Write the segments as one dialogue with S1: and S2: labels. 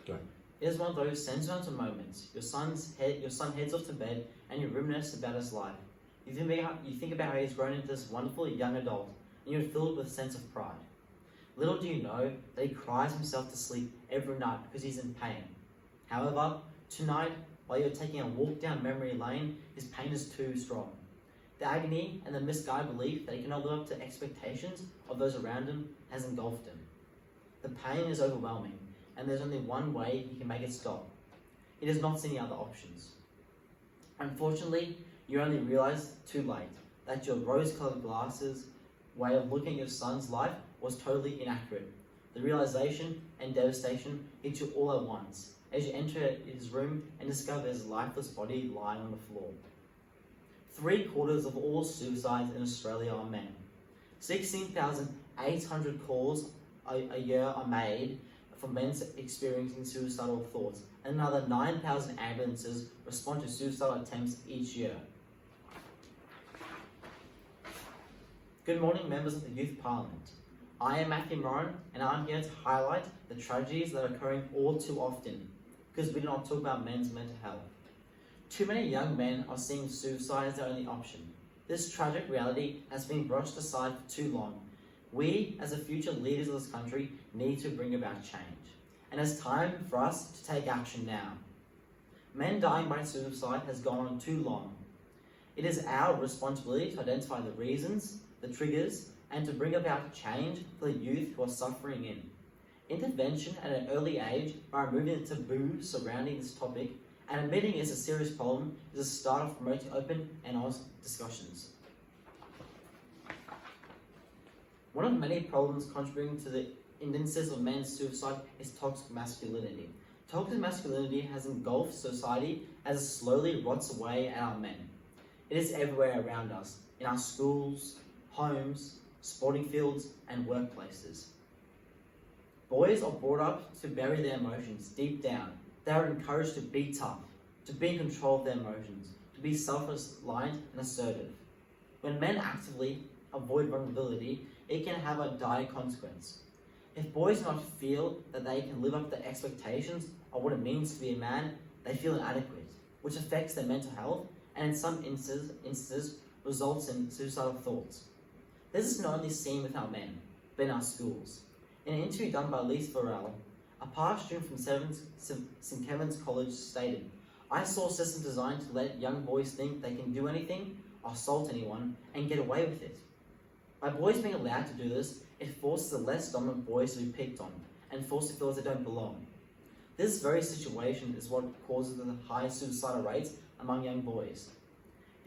S1: Go.
S2: It is one of those sentimental moments. Your son heads off to bed, and you reminisce about his life. You think about how he's grown into this wonderful young adult, and you're filled with a sense of pride. Little do you know that he cries himself to sleep every night because he's in pain. However, tonight, while you're taking a walk down memory lane, his pain is too strong. The agony and the misguided belief that he cannot live up to expectations of those around him has engulfed him. The pain is overwhelming, and there's only one way he can make it stop. He does not see any other options. Unfortunately, you only realize too late that your rose-colored glasses way of looking at your son's life was totally inaccurate. The realization and devastation hit you all at once as you enter his room and discover his lifeless body lying on the floor. 3/4 of all suicides in Australia are men. 16,800 calls a year are made for men experiencing suicidal thoughts, and another 9,000 ambulances respond to suicidal attempts each year. Good morning, members of the Youth Parliament. I am Matthew Moran, and I'm here to highlight the tragedies that are occurring all too often, because we do not talk about men's mental health. Too many young men are seeing suicide as their only option. This tragic reality has been brushed aside for too long. We, as the future leaders of this country, need to bring about change. And it's time for us to take action now. Men dying by suicide has gone on too long. It is our responsibility to identify the reasons, the triggers, and to bring about change for the youth who are suffering in. Intervention at an early age by removing the taboo surrounding this topic and admitting it's a serious problem is a start of promoting open and honest discussions. One of the many problems contributing to the instances of men's suicide is toxic masculinity. Toxic masculinity has engulfed society as it slowly rots away at our men. It is everywhere around us, in our schools, homes, sporting fields, and workplaces. Boys are brought up to bury their emotions deep down. They are encouraged to be tough, to be in control of their emotions, to be self-reliant and assertive. When men actively avoid vulnerability, it can have a dire consequence. If boys do not feel that they can live up to the expectations of what it means to be a man, they feel inadequate, which affects their mental health and in some instances results in suicidal thoughts. This is not only seen with our men, but in our schools. In an interview done by Lise Farrell, a past student from St. Kevin's College stated, "I saw a system designed to let young boys think they can do anything, assault anyone, and get away with it. By boys being allowed to do this, it forces the less dominant boys to be picked on and forced to feel as they don't belong. This very situation is what causes the high suicidal rates among young boys."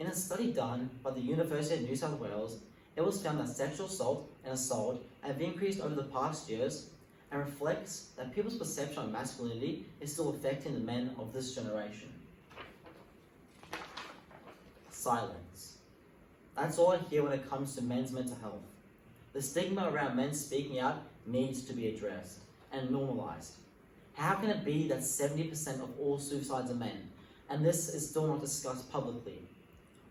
S2: In a study done by the University of New South Wales, it was found that sexual assault and assault have increased over the past years and reflects that people's perception of masculinity is still affecting the men of this generation. Silence. That's all I hear when it comes to men's mental health. The stigma around men speaking out needs to be addressed and normalized. How can it be that 70% of all suicides are men, and this is still not discussed publicly?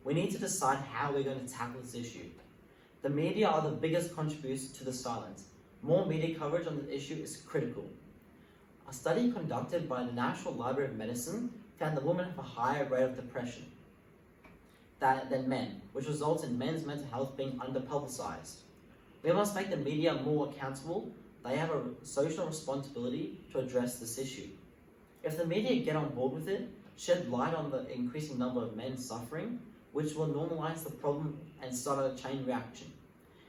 S2: We need to decide how we're going to tackle this issue. The media are the biggest contributors to the silence. More media coverage on the issue is critical. A study conducted by the National Library of Medicine found that women have a higher rate of depression than men, which results in men's mental health being underpublicized. We must make the media more accountable. They have a social responsibility to address this issue. If the media get on board with it, shed light on the increasing number of men suffering, which will normalize the problem and start a chain reaction.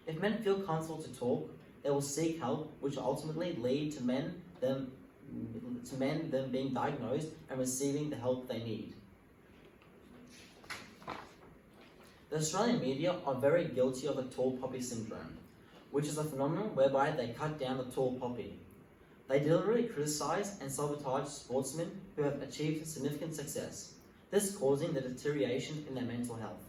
S2: If men feel comfortable to talk, they will seek help, which will ultimately lead to men being diagnosed and receiving the help they need. The Australian media are very guilty of the tall poppy syndrome, which is a phenomenon whereby they cut down the tall poppy. They deliberately criticize and sabotage sportsmen who have achieved significant success, this causing the deterioration in their mental health.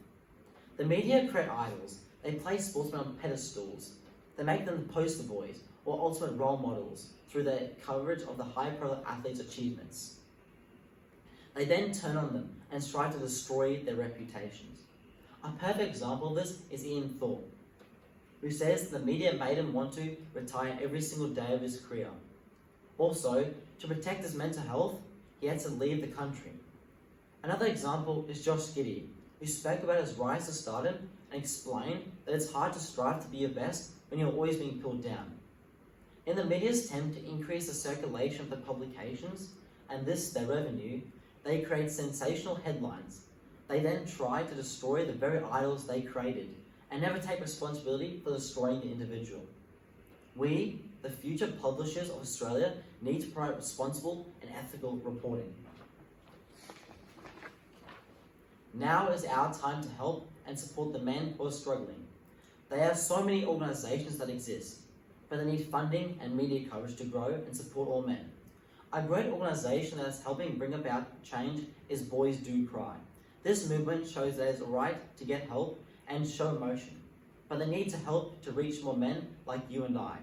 S2: The media create idols. They place sportsmen on pedestals. They make them poster boys or ultimate role models through their coverage of the high-profile athletes' achievements. They then turn on them and strive to destroy their reputations. A perfect example of this is Ian Thorpe, who says the media made him want to retire every single day of his career. Also, to protect his mental health, he had to leave the country. Another example is Josh Giddey, who spoke about his rise to stardom and explained that it's hard to strive to be your best when you're always being pulled down. In the media's attempt to increase the circulation of the publications and their revenue, they create sensational headlines. They then try to destroy the very idols they created and never take responsibility for destroying the individual. We, the future publishers of Australia, need to promote responsible and ethical reporting. Now is our time to help and support the men who are struggling. There are so many organisations that exist, but they need funding and media coverage to grow and support all men. A great organisation that is helping bring about change is Boys Do Cry. This movement shows that it's alright to get help and show emotion, but they need to help to reach more men like you and I.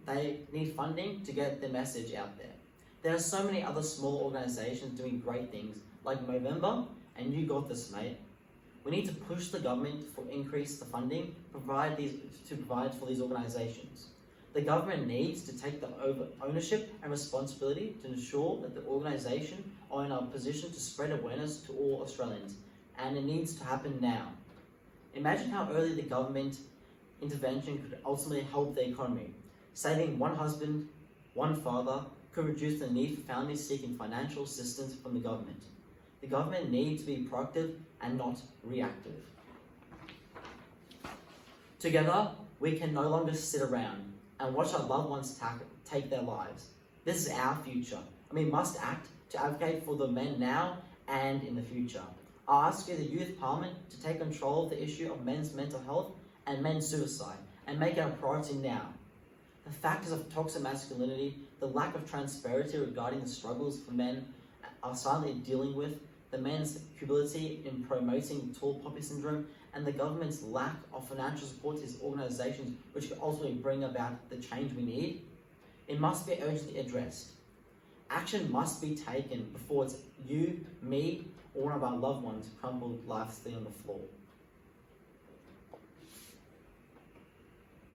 S2: They need funding to get their message out there. There are so many other small organisations doing great things like Movember and You Got This Mate. We need to push the government for increase the funding to provide for these organisations. The government needs to take the ownership and responsibility to ensure that the organisation are in a position to spread awareness to all Australians, and it needs to happen now. Imagine how early the government intervention could ultimately help the economy. Saving one husband, one father could reduce the need for families seeking financial assistance from the government. The government needs to be proactive and not reactive. Together, we can no longer sit around and watch our loved ones take their lives. This is our future, and we must act to advocate for the men now and in the future. I ask you, the Youth Parliament, to take control of the issue of men's mental health and men's suicide and make it a priority now. The factors of toxic masculinity, the lack of transparency regarding the struggles for men are silently dealing with, the men's culpability in promoting tall poppy syndrome, and the government's lack of financial support to these organisations, which could ultimately bring about the change we need, it must be urgently addressed. Action must be taken before it's you, me, or one of our loved ones crumble lifelessly on the floor.